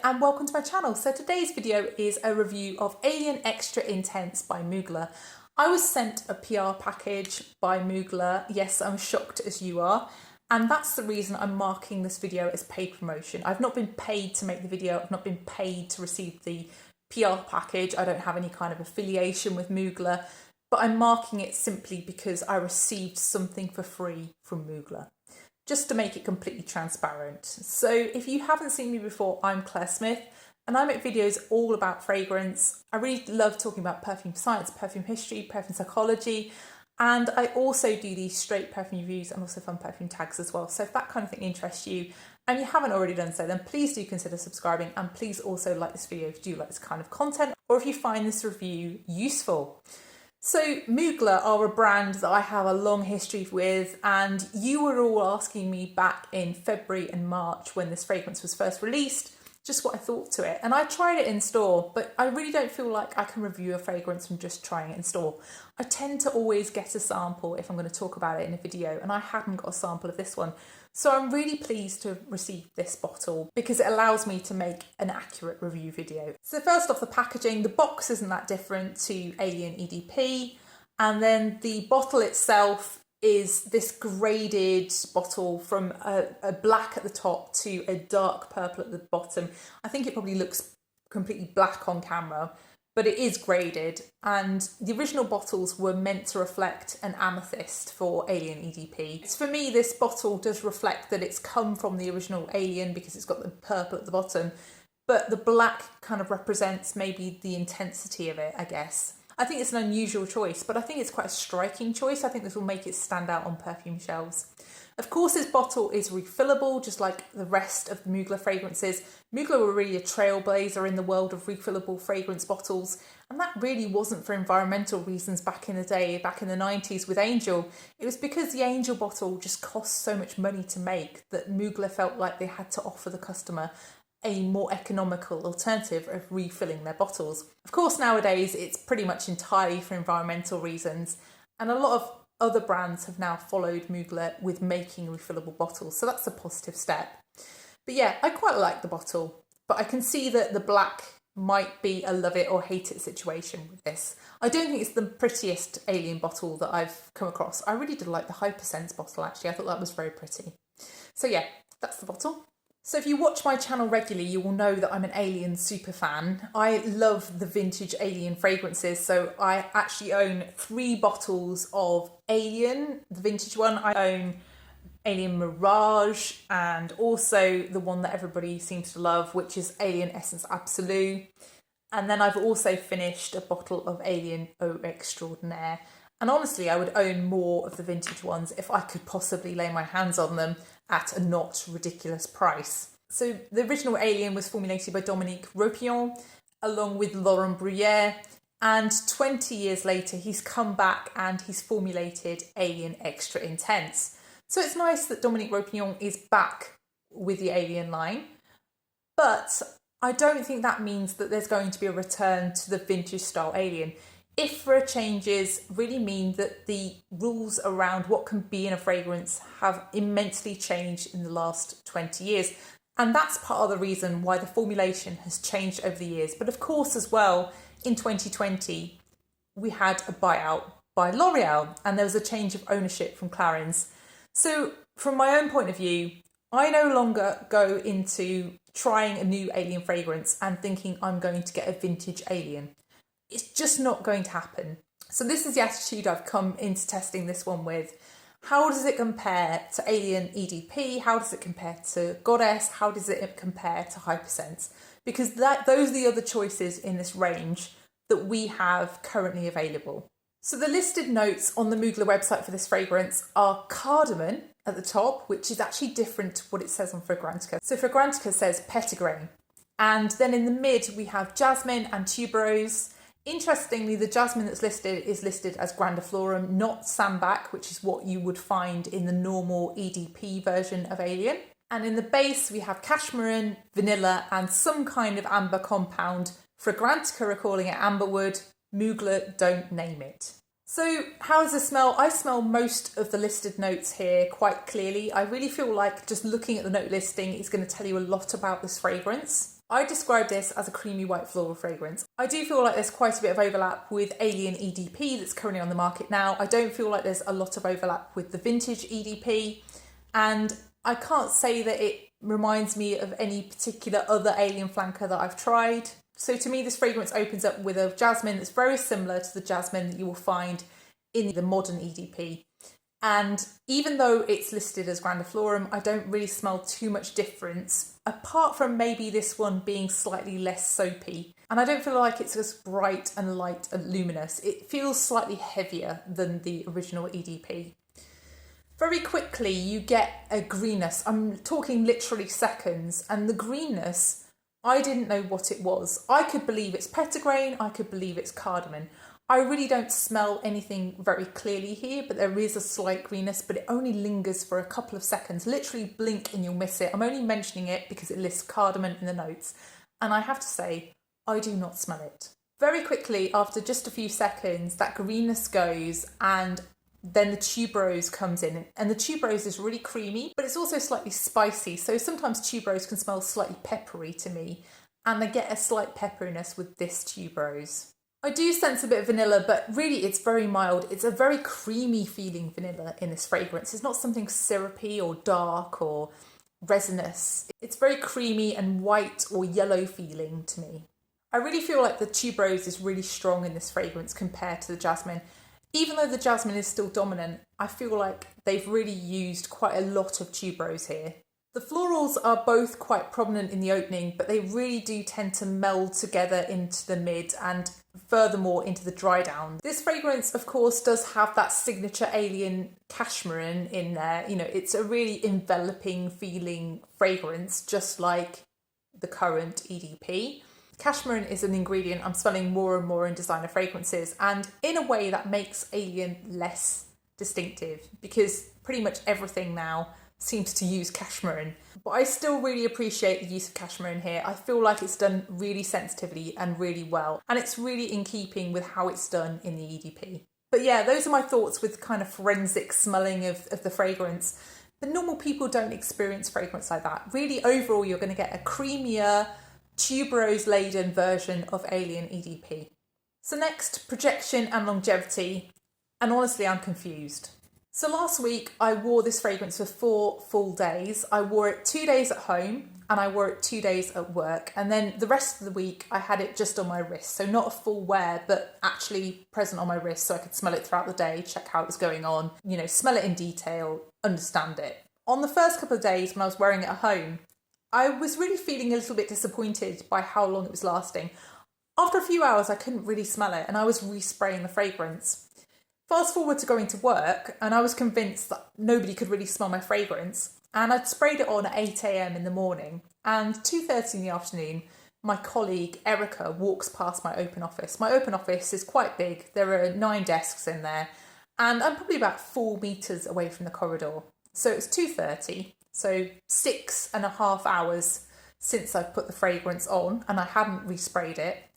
And welcome to my channel. So today's video is a review of Alien Extraintense by Mugler. I was sent a PR package by Mugler. Yes, I'm shocked as you are. And that's the reason I'm marking this video as paid promotion. I've not been paid to make the video. I've not been paid to receive the PR package. I don't have any kind of affiliation with Mugler, but I'm marking it simply because I received something for free from Mugler, just to make it completely transparent. So if you haven't seen me before, I'm Claire Smith and I make videos all about fragrance. I really love talking about perfume science, perfume history, perfume psychology, and I also do these straight perfume reviews and also fun perfume tags as well. So if that kind of thing interests you and you haven't already done so, then please do consider subscribing, and please also like this video if you do like this kind of content or if you find this review useful. So Mugler are a brand that I have a long history with, and you were all asking me back in February and March when this fragrance was first released, just what I thought to it. And I tried it in store, but I really don't feel like I can review a fragrance from just trying it in store. I tend to always get a sample if I'm going to talk about it in a video, and I hadn't got a sample of this one. So I'm really pleased to have received this bottle because it allows me to make an accurate review video. So first off, the packaging, the box isn't that different to Alien EDP. And then the bottle itself is this graded bottle from a black at the top to a dark purple at the bottom. I think it probably looks completely black on camera, but it is graded, and the original bottles were meant to reflect an amethyst for Alien EDP. So for me, this bottle does reflect that it's come from the original Alien because it's got the purple at the bottom, but the black kind of represents maybe the intensity of it, I guess. I think it's an unusual choice, but I think it's quite a striking choice. I think this will make it stand out on perfume shelves. Of course, this bottle is refillable, just like the rest of the Mugler fragrances. Mugler were really a trailblazer in the world of refillable fragrance bottles, and that really wasn't for environmental reasons back in the day, back in the 90s with Angel. It was because the Angel bottle just cost so much money to make that Mugler felt like they had to offer the customer a more economical alternative of refilling their bottles. Of course, nowadays it's pretty much entirely for environmental reasons, and a lot of other brands have now followed Mugler with making refillable bottles, so that's a positive step. But yeah, I quite like the bottle, but I can see that the black might be a love it or hate it situation with this. I don't think it's the prettiest Alien bottle that I've come across. I really did like the Hypersense bottle actually, I thought that was very pretty. So yeah, that's the bottle. So if you watch my channel regularly, you will know that I'm an Alien super fan. I love the vintage Alien fragrances, so I actually own 3 bottles of Alien, the vintage one. I own Alien Mirage, and also the one that everybody seems to love, which is Alien Essence Absolue. And then I've also finished a bottle of Alien Eau Extraordinaire. And honestly, I would own more of the vintage ones if I could possibly lay my hands on them at a not ridiculous price. So the original Alien was formulated by Dominique Ropillon along with Laurent Bruyère, and 20 years later he's come back and he's formulated Alien Extraintense. So it's nice that Dominique Ropillon is back with the Alien line, but I don't think that means that there's going to be a return to the vintage style Alien. IFRA changes really mean that the rules around what can be in a fragrance have immensely changed in the last 20 years. And that's part of the reason why the formulation has changed over the years. But of course, as well, in 2020, we had a buyout by L'Oreal and there was a change of ownership from Clarins. So from my own point of view, I no longer go into trying a new Alien fragrance and thinking I'm going to get a vintage Alien. It's just not going to happen. So this is the attitude I've come into testing this one with. How does it compare to Alien EDP? How does it compare to Goddess? How does it compare to Hypersense? Because those are the other choices in this range that we have currently available. So the listed notes on the Mugler website for this fragrance are cardamom at the top, which is actually different to what it says on Fragrantica. So Fragrantica says petitgrain. And then in the mid, we have jasmine and tuberose. Interestingly, the jasmine that's listed is listed as grandiflorum, not sambac, which is what you would find in the normal EDP version of Alien. And in the base, we have cashmere, vanilla, and some kind of amber compound. Fragrantica are calling it amberwood. Mugler don't name it. So how does it smell? I smell most of the listed notes here quite clearly. I really feel like just looking at the note listing is going to tell you a lot about this fragrance. I describe this as a creamy white floral fragrance. I do feel like there's quite a bit of overlap with Alien EDP that's currently on the market now. I don't feel like there's a lot of overlap with the vintage EDP, and I can't say that it reminds me of any particular other Alien flanker that I've tried. So to me, this fragrance opens up with a jasmine that's very similar to the jasmine that you will find in the modern EDP. And even though it's listed as grandiflorum, I don't really smell too much difference, apart from maybe this one being slightly less soapy. And I don't feel like it's as bright and light and luminous. It feels slightly heavier than the original EDP. Very quickly, you get a greenness. I'm talking literally seconds. And the greenness, I didn't know what it was. I could believe it's petitgrain, I could believe it's cardamom. I really don't smell anything very clearly here, but there is a slight greenness, but it only lingers for a couple of seconds. Literally blink and you'll miss it. I'm only mentioning it because it lists cardamom in the notes. And I have to say, I do not smell it. Very quickly, after just a few seconds, that greenness goes and then the tuberose comes in. And the tuberose is really creamy, but it's also slightly spicy. So sometimes tuberose can smell slightly peppery to me. And I get a slight pepperiness with this tuberose. I do sense a bit of vanilla, but really it's very mild. It's a very creamy feeling vanilla in this fragrance. It's not something syrupy or dark or resinous. It's very creamy and white or yellow feeling to me. I really feel like the tuberose is really strong in this fragrance compared to the jasmine. Even though the jasmine is still dominant, I feel like they've really used quite a lot of tuberose here. The florals are both quite prominent in the opening, but they really do tend to meld together into the mid and furthermore into the dry down. This fragrance, of course, does have that signature Alien cashmere in there. You know, it's a really enveloping feeling fragrance, just like the current EDP. Cashmere is an ingredient I'm smelling more and more in designer fragrances, and in a way that makes Alien less distinctive because pretty much everything now seems to use cashmere. But I still really appreciate the use of cashmere in here. I feel like it's done really sensitively and really well, and it's really in keeping with how it's done in the EDP. But yeah, those are my thoughts with kind of forensic smelling of the fragrance. But normal people don't experience fragrance like that. Really, overall, you're going to get a creamier, tuberose-laden version of Alien EDP. So next, projection and longevity. And honestly, I'm confused. So last week I wore this fragrance for 4 full days. I wore it 2 days at home and I wore it 2 days at work. And then the rest of the week I had it just on my wrist. So not a full wear, but actually present on my wrist so I could smell it throughout the day, check how it was going on, you know, smell it in detail, understand it. On the first couple of days when I was wearing it at home, I was really feeling a little bit disappointed by how long it was lasting. After a few hours I couldn't really smell it and I was respraying the fragrance. Fast forward to going to work, and I was convinced that nobody could really smell my fragrance. And I'd sprayed it on at 8 a.m. in the morning, and 2:30 in the afternoon, my colleague Erica walks past my open office. My open office is quite big. There are 9 desks in there, and I'm probably about 4 metres away from the corridor. So it's 2:30, so 6.5 hours since I've put the fragrance on, and I hadn't resprayed it.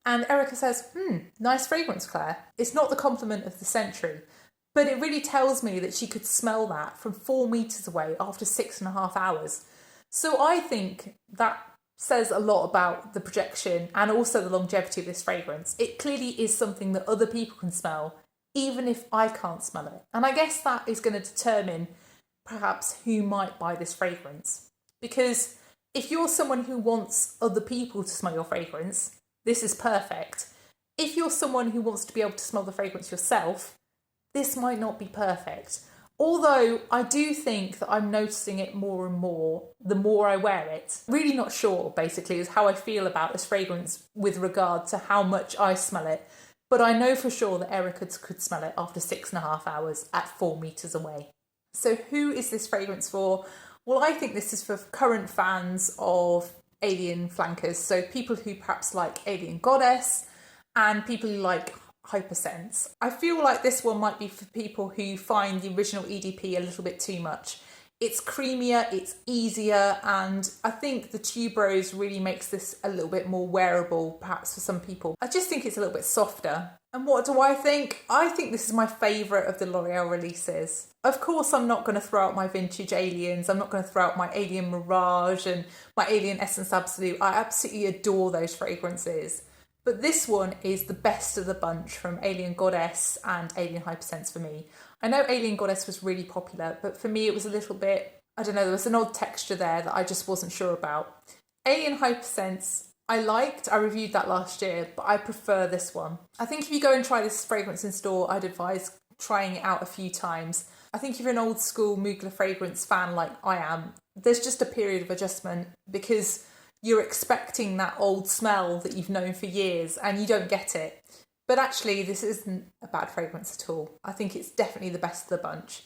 And Erica says, nice fragrance, Claire. It's not the compliment of the century, but it really tells me that she could smell that from 4 metres away after 6.5 hours. So I think that says a lot about the projection and also the longevity of this fragrance. It clearly is something that other people can smell, even if I can't smell it. And I guess that is going to determine perhaps who might buy this fragrance. Because if you're someone who wants other people to smell your fragrance, this is perfect. If you're someone who wants to be able to smell the fragrance yourself, this might not be perfect. Although I do think that I'm noticing it more and more the more I wear it. Really not sure, basically, is how I feel about this fragrance with regard to how much I smell it. But I know for sure that Erica could smell it after 6.5 hours at 4 metres away. So who is this fragrance for? Well, I think this is for current fans of Alien flankers, so people who perhaps like Alien Goddess and people who like Hypersense. I feel like this one might be for people who find the original EDP a little bit too much. It's creamier, it's easier, and I think the tuberose really makes this a little bit more wearable perhaps for some people. I just think it's a little bit softer. And what do I think? I think this is my favourite of the L'Oreal releases. Of course, I'm not going to throw out my vintage Aliens. I'm not going to throw out my Alien Mirage and my Alien Essence Absolute. I absolutely adore those fragrances. But this one is the best of the bunch from Alien Goddess and Alien Hypersense for me. I know Alien Goddess was really popular, but for me it was a little bit, I don't know, there was an odd texture there that I just wasn't sure about. Alien Hypersense, I reviewed that last year, but I prefer this one. I think if you go and try this fragrance in store, I'd advise trying it out a few times. I think if you're an old school Mugler fragrance fan like I am, there's just a period of adjustment because you're expecting that old smell that you've known for years and you don't get it. But actually, this isn't a bad fragrance at all. I think it's definitely the best of the bunch.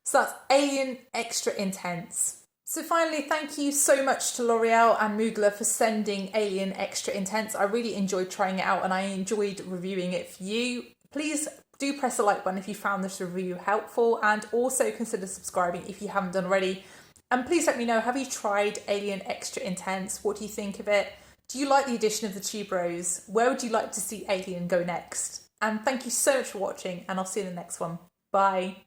So that's Alien Extra Intense. So finally, thank you so much to L'Oreal and Mugler for sending Alien Extra Intense. I really enjoyed trying it out and I enjoyed reviewing it for you. Please do press the like button if you found this review helpful, and also consider subscribing if you haven't done already. And please let me know, have you tried Alien Extra Intense? What do you think of it? Do you like the addition of the tuberose? Where would you like to see Alien go next? And thank you so much for watching, and I'll see you in the next one. Bye.